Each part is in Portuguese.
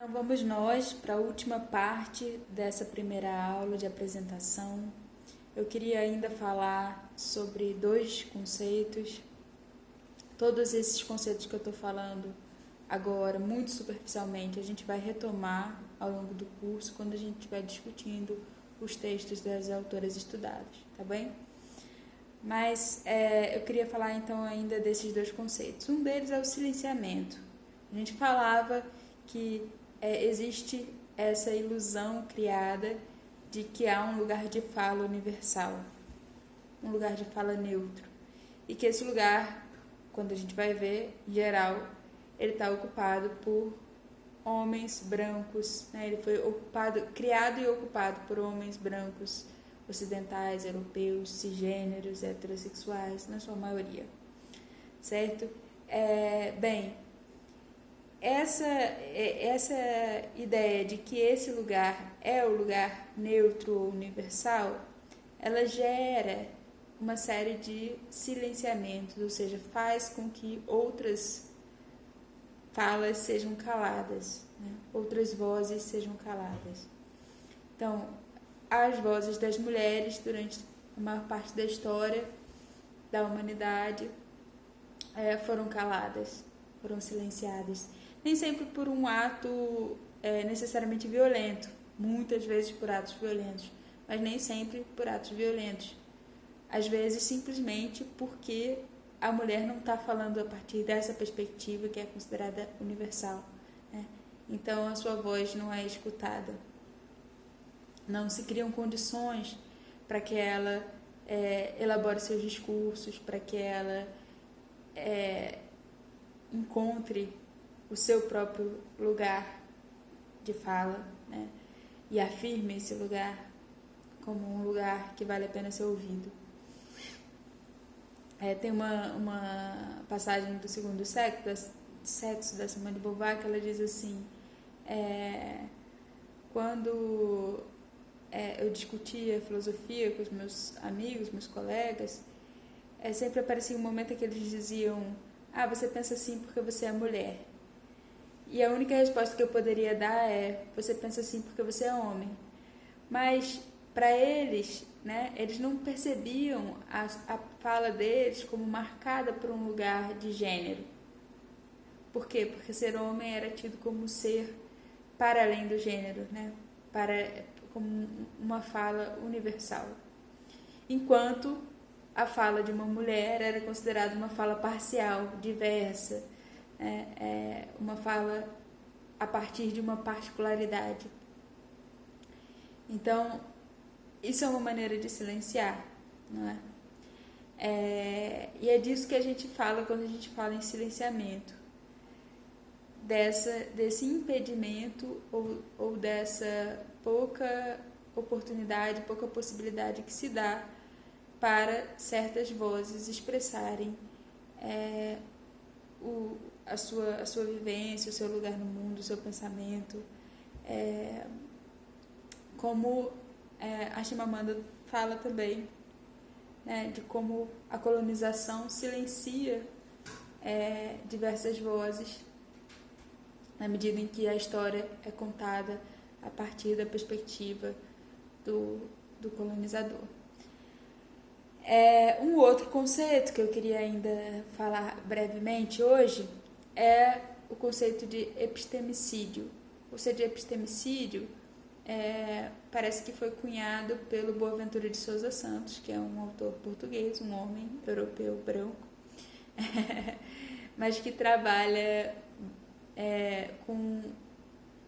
Então vamos nós para a última parte dessa primeira aula de apresentação. Eu queria ainda falar sobre dois conceitos. Todos esses conceitos que eu estou falando agora, muito superficialmente, a gente vai retomar ao longo do curso quando a gente estiver discutindo os textos das autoras estudadas, tá bem? Mas eu queria falar então ainda desses dois conceitos. Um deles é o silenciamento. A gente falava que existe essa ilusão criada de que há um lugar de fala universal, um lugar de fala neutro, e que esse lugar, quando a gente vai ver, em geral, ele está ocupado por homens brancos, né? Ele foi criado e ocupado por homens brancos, ocidentais, europeus, cisgêneros, heterossexuais, na sua maioria, certo? Essa ideia de que esse lugar é o lugar neutro ou universal, ela gera uma série de silenciamentos, ou seja, faz com que outras falas sejam caladas, né? Outras vozes sejam caladas. Então, as vozes das mulheres durante a maior parte da história da humanidade foram caladas, foram silenciadas. Nem sempre por um ato necessariamente violento, muitas vezes por atos violentos, mas nem sempre por atos violentos. Às vezes simplesmente porque a mulher não está falando a partir dessa perspectiva que é considerada universal, né? Então a sua voz não é escutada. Não se criam condições para que ela elabore seus discursos, para que ela encontre o seu próprio lugar de fala, né? E afirme esse lugar como um lugar que vale a pena ser ouvido. Tem uma passagem do Segundo Sexo, da Simone de Beauvoir, que ela diz assim: quando eu discutia filosofia com os meus amigos, meus colegas, sempre aparecia um momento em que eles diziam: você pensa assim porque você é mulher. E a única resposta que eu poderia dar é: você pensa assim porque você é homem. Mas para eles, né, eles não percebiam a fala deles como marcada por um lugar de gênero. Por quê? Porque ser homem era tido como ser para além do gênero, né? Como uma fala universal. Enquanto a fala de uma mulher era considerada uma fala parcial, diversa, uma fala a partir de uma particularidade. Então, isso é uma maneira de silenciar, não é? E é disso que a gente fala quando a gente fala em silenciamento. Desse impedimento ou dessa pouca oportunidade, pouca possibilidade que se dá para certas vozes expressarem a sua vivência, o seu lugar no mundo, o seu pensamento. Como a Chimamanda fala também, né, de como a colonização silencia diversas vozes na medida em que a história é contada a partir da perspectiva do colonizador. Um outro conceito que eu queria ainda falar brevemente hoje é o conceito de epistemicídio. O conceito de epistemicídio parece que foi cunhado pelo Boaventura de Sousa Santos, que é um autor português, um homem europeu branco, mas que trabalha com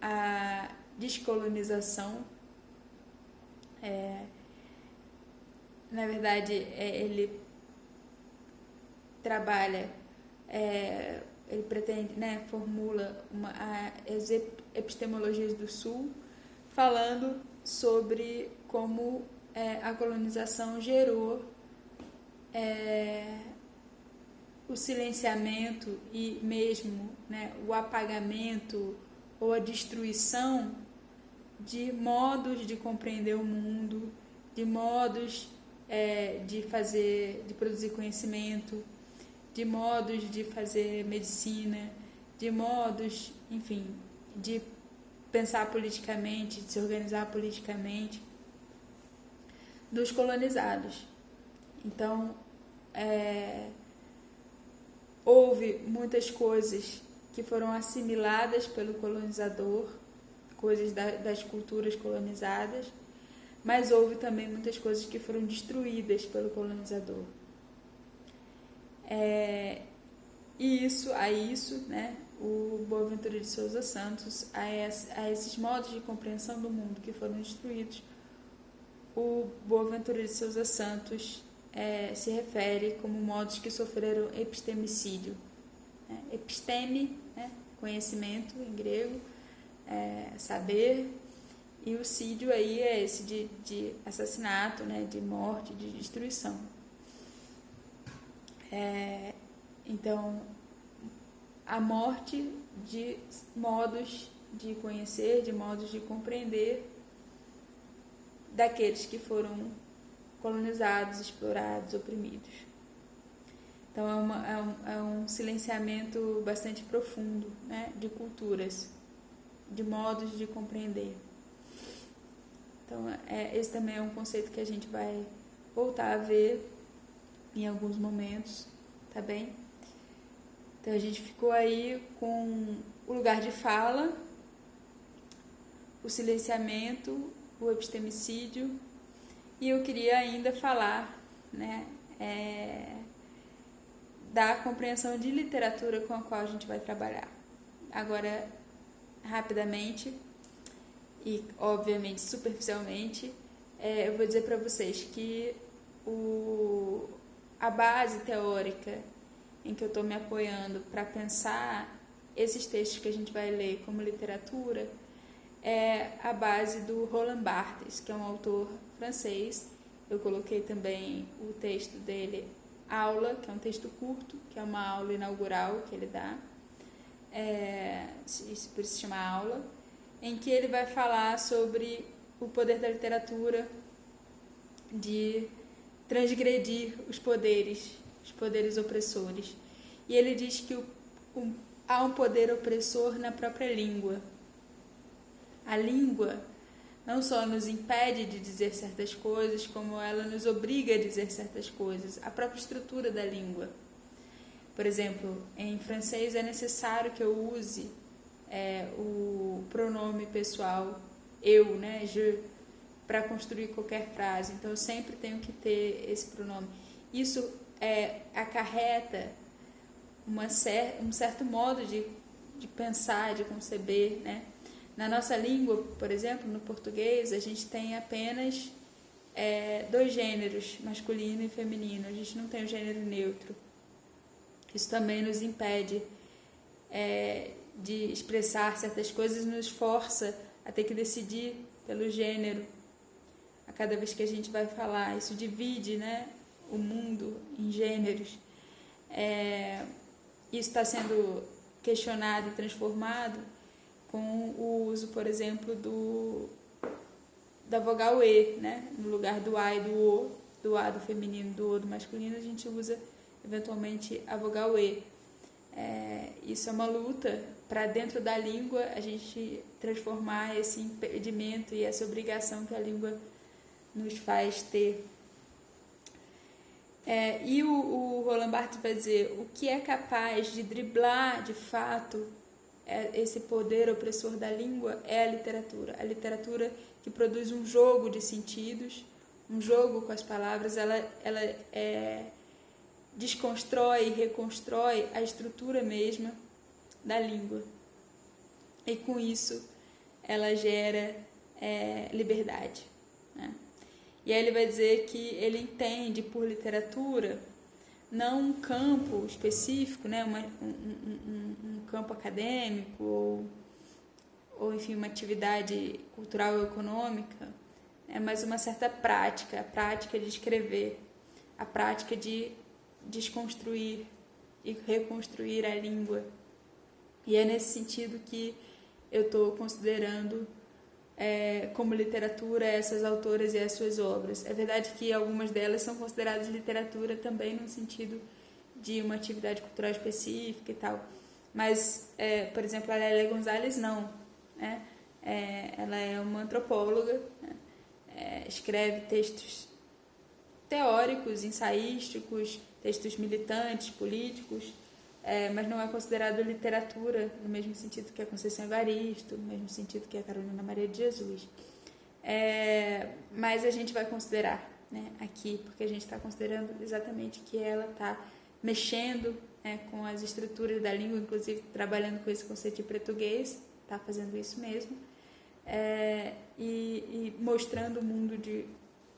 a descolonização. Na verdade, ele trabalha, ele pretende, né, formula as epistemologias do Sul, falando sobre como a colonização gerou o silenciamento e mesmo, né, o apagamento ou a destruição de modos de compreender o mundo, de modos de produzir conhecimento, de modos de fazer medicina, de modos, enfim, de pensar politicamente, de se organizar politicamente, dos colonizados. Então, houve muitas coisas que foram assimiladas pelo colonizador, coisas das culturas colonizadas, mas houve também muitas coisas que foram destruídas pelo colonizador. E a isso, né, o Boaventura de Souza Santos, a esses modos de compreensão do mundo que foram destruídos, o Boaventura de Souza Santos se refere como modos que sofreram epistemicídio. Episteme, né, conhecimento em grego, saber, e o sídio aí é esse de assassinato, né, de morte, de destruição. Então, a morte de modos de conhecer, de modos de compreender daqueles que foram colonizados, explorados, oprimidos. Então é um silenciamento bastante profundo, né, de culturas, de modos de compreender. Então esse também é um conceito que a gente vai voltar a ver em alguns momentos, tá bem? Então a gente ficou aí com o lugar de fala, o silenciamento, o epistemicídio, e eu queria ainda falar, né, da compreensão de literatura com a qual a gente vai trabalhar. Agora, rapidamente e obviamente superficialmente, eu vou dizer para vocês que a base teórica em que eu estou me apoiando para pensar esses textos que a gente vai ler como literatura é a base do Roland Barthes, que é um autor francês. Eu coloquei também o texto dele, Aula, que é um texto curto, que é uma aula inaugural que ele dá, isso por isso se chama Aula, em que ele vai falar sobre o poder da literatura de transgredir os poderes opressores. E ele diz que há um poder opressor na própria língua. A língua não só nos impede de dizer certas coisas, como ela nos obriga a dizer certas coisas. A própria estrutura da língua. Por exemplo, em francês é necessário que eu use o pronome pessoal eu, né, je, para construir qualquer frase. Então eu sempre tenho que ter esse pronome. Isso acarreta um certo modo de pensar, de conceber, né? Na nossa língua, por exemplo, no português, a gente tem apenas 2 gêneros, masculino e feminino. A gente não tem o gênero neutro. Isso também nos impede de expressar certas coisas, nos força a ter que decidir pelo gênero a cada vez que a gente vai falar. Isso divide, né, o mundo em gêneros. Isso está sendo questionado e transformado com o uso, por exemplo, da vogal E, né? No lugar do A e do A do feminino, do O do masculino, a gente usa eventualmente a vogal E. Isso é uma luta para dentro da língua a gente transformar esse impedimento e essa obrigação que a língua nos faz ter. E o Roland Barthes vai dizer o que é capaz de driblar de fato esse poder opressor da língua é a literatura. A literatura que produz um jogo de sentidos, um jogo com as palavras, ela desconstrói e reconstrói a estrutura mesma da língua. E com isso ela gera liberdade, né? E aí ele vai dizer que ele entende por literatura não um campo específico, né, um campo acadêmico ou enfim, uma atividade cultural ou econômica, mas uma certa prática, a prática de escrever, a prática de desconstruir e reconstruir a língua. E é nesse sentido que eu estou considerando como literatura essas autoras e as suas obras. É verdade que algumas delas são consideradas literatura também no sentido de uma atividade cultural específica e tal, mas, por exemplo, a Lélia Gonzalez não, né? ela é uma antropóloga, né? Escreve textos teóricos, ensaísticos, textos militantes, políticos, mas não é considerado literatura no mesmo sentido que a Conceição Evaristo, no mesmo sentido que a Carolina Maria de Jesus. Mas a gente vai considerar, né, aqui, porque a gente está considerando exatamente que ela está mexendo, né, com as estruturas da língua, inclusive trabalhando com esse conceito de português, está fazendo isso mesmo, e mostrando o mundo de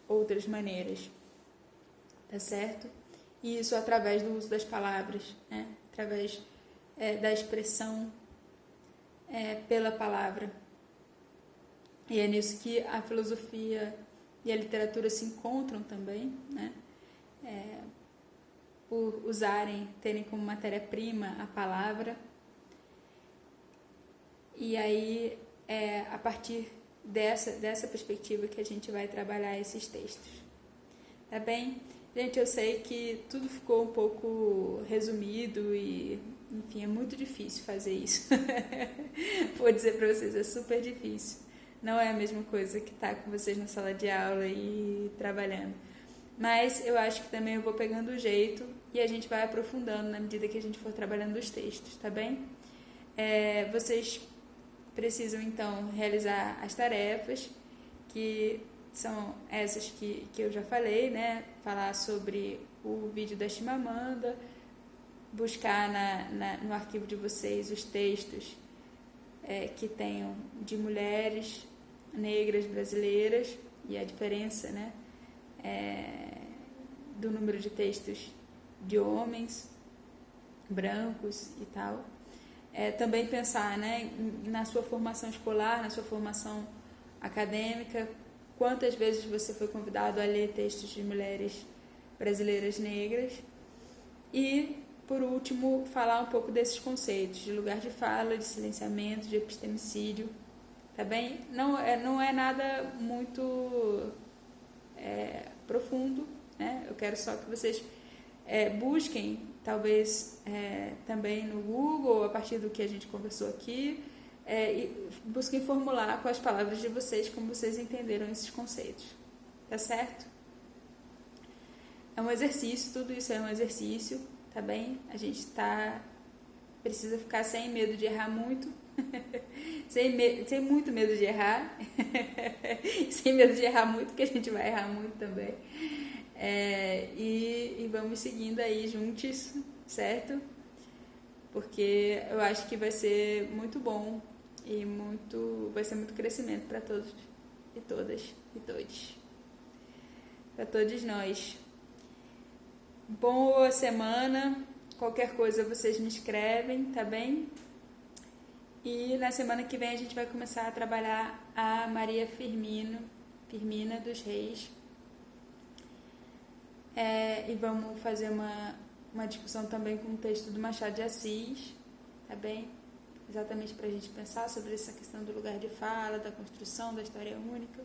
outras maneiras, tá certo? E isso através do uso das palavras, né? Através da expressão pela palavra. E é nisso que a filosofia e a literatura se encontram também, né? Por terem como matéria-prima a palavra. E aí, a partir dessa perspectiva que a gente vai trabalhar esses textos. Tá bem? Gente, eu sei que tudo ficou um pouco resumido e, enfim, é muito difícil fazer isso. Vou dizer para vocês, é super difícil. Não é a mesma coisa que estar com vocês na sala de aula e trabalhando. Mas eu acho que também eu vou pegando o jeito e a gente vai aprofundando na medida que a gente for trabalhando os textos, tá bem? Vocês precisam, então, realizar as tarefas, que são essas que eu já falei, né? Falar sobre o vídeo da Chimamanda, buscar no arquivo de vocês os textos que tenham de mulheres negras brasileiras e a diferença, né, do número de textos de homens brancos e tal. Também pensar, né, na sua formação escolar, na sua formação acadêmica, quantas vezes você foi convidado a ler textos de mulheres brasileiras negras. E, por último, falar um pouco desses conceitos de lugar de fala, de silenciamento, de epistemicídio, tá bem? Não é nada muito profundo, né? Eu quero só que vocês busquem, talvez também no Google, a partir do que a gente conversou aqui, e busquem formular com as palavras de vocês como vocês entenderam esses conceitos, tá certo? É um exercício, tudo isso é um exercício, tá bem? A gente precisa ficar sem medo de errar muito, sem muito medo de errar, sem medo de errar muito, porque a gente vai errar muito também. E vamos seguindo aí juntos, certo? Porque eu acho que vai ser muito bom e vai ser muito crescimento para todos e todas e todos. Para todos nós. Boa semana. Qualquer coisa vocês me escrevem, tá bem? E na semana que vem a gente vai começar a trabalhar a Maria Firmina dos Reis. E vamos fazer uma discussão também com o texto do Machado de Assis, tá bem? Exatamente para a gente pensar sobre essa questão do lugar de fala, da construção da história única.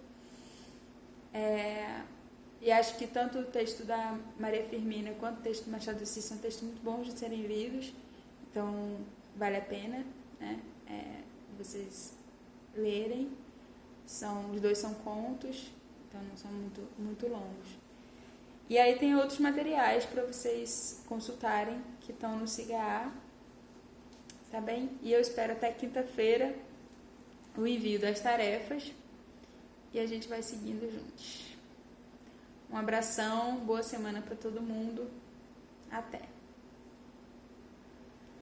E acho que tanto o texto da Maria Firmina quanto o texto do Machado de Assis são textos muito bons de serem lidos, então vale a pena, né? Vocês lerem. Os dois são contos, então não são muito, muito longos. E aí tem outros materiais para vocês consultarem que estão no SIGA, tá bem? E eu espero até quinta-feira o envio das tarefas e a gente vai seguindo juntos. Um abração, boa semana para todo mundo.